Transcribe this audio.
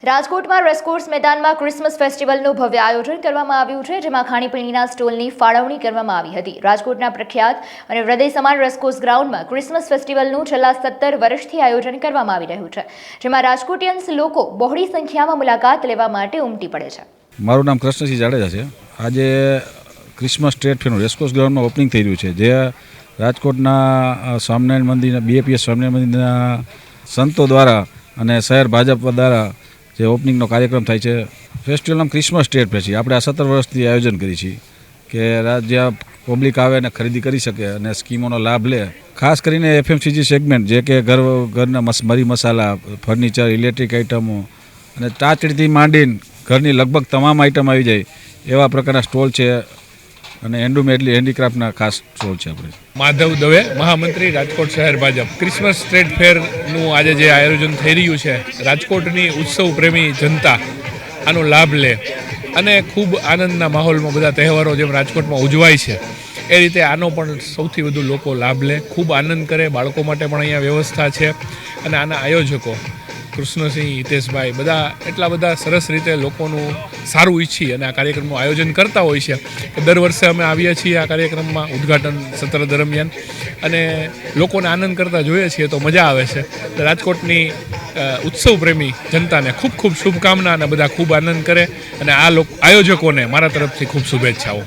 રાજકોટમાં રેસકોર્સ મેદાનમાં ક્રિસમસ ફેસ્ટિવલનું ભવ્ય આયોજન કરવામાં આવ્યું છે, જેમાં ખાણીપીણીના સ્ટોલની ફાળવણી કરવામાં આવી હતી। રાજકોટના પ્રખ્યાત અને હૃદય સમાન રેસકોર્સ ગ્રાઉન્ડમાં ક્રિસમસ ફેસ્ટિવલનું છેલ્લા 17 વર્ષથી આયોજન કરવામાં આવી રહ્યું છે, જેમાં રાજકોટિયન્સ લોકો બહોળી સંખ્યામાં મુલાકાત લેવા માટે ઉમટી પડે છે। મારું નામ કૃષ્ણસિંહ જાડેજા છે। આજે ક્રિસમસ ટ્રેડ ફેરનું રેસકોર્સ ગ્રાઉન્ડમાં ઓપનિંગ થઈ રહ્યું છે, જે રાજકોટના સ્વામિનારાયણ મંદિરના બીએપીએસ સ્વામિનારાયણ મંદિરના સંતો દ્વારા અને શહેર ભાજપ દ્વારા જે ઓપનિંગનો કાર્યક્રમ થાય છે। ફેસ્ટિવલનું ક્રિસમસ ટ્રેડ ફેર છે। આપણે આ 17 વર્ષથી આયોજન કરી છીએ કે જ્યાં પબ્લિક આવે અને ખરીદી કરી શકે અને સ્કીમોનો લાભ લે। ખાસ કરીને એફએમસીજી સેગમેન્ટ, જે કે ઘરના મરી મસાલા, ફર્નિચર, ઇલેક્ટ્રિક આઇટમો અને ચાચડીથી માંડીને ઘરની લગભગ તમામ આઇટમ આવી જાય એવા પ્રકારના સ્ટોલ છે અને હેન્ડમેડ હેન્ડીક્રાફ્ટના ખાસ સ્ટોલ છે। આપણે માધવ દવે, મહામંત્રી, રાજકોટ શહેર ભાજપ। ક્રિસમસ ટ્રેડ ફેરનું આજે જે આયોજન થઈ રહ્યું છે, રાજકોટની ઉત્સવ પ્રેમી જનતા આનો લાભ લે અને ખૂબ આનંદના માહોલમાં બધા તહેવારો જેમ રાજકોટમાં ઉજવાય છે એ રીતે આનો પણ સૌથી વધુ લોકો લાભ લે, ખૂબ આનંદ કરે। બાળકો માટે પણ અહીંયા વ્યવસ્થા છે અને આના આયોજકો કૃષ્ણસિંહ, હિતેશભાઈ બધા એટલા બધા સરસ રીતે લોકોનું સારું ઈચ્છી અને આ કાર્યક્રમનું આયોજન કરતા હોય છે કે દર વર્ષે અમે આવીએ છીએ આ કાર્યક્રમમાં ઉદ્ઘાટન સત્ર દરમિયાન અને લોકોને આનંદ કરતા જોઈએ છીએ તો મજા આવે છે। રાજકોટની ઉત્સવ પ્રેમી જનતાને ખૂબ ખૂબ શુભકામના અને બધા ખૂબ આનંદ કરે અને આ આયોજકોને મારા તરફથી ખૂબ શુભેચ્છાઓ।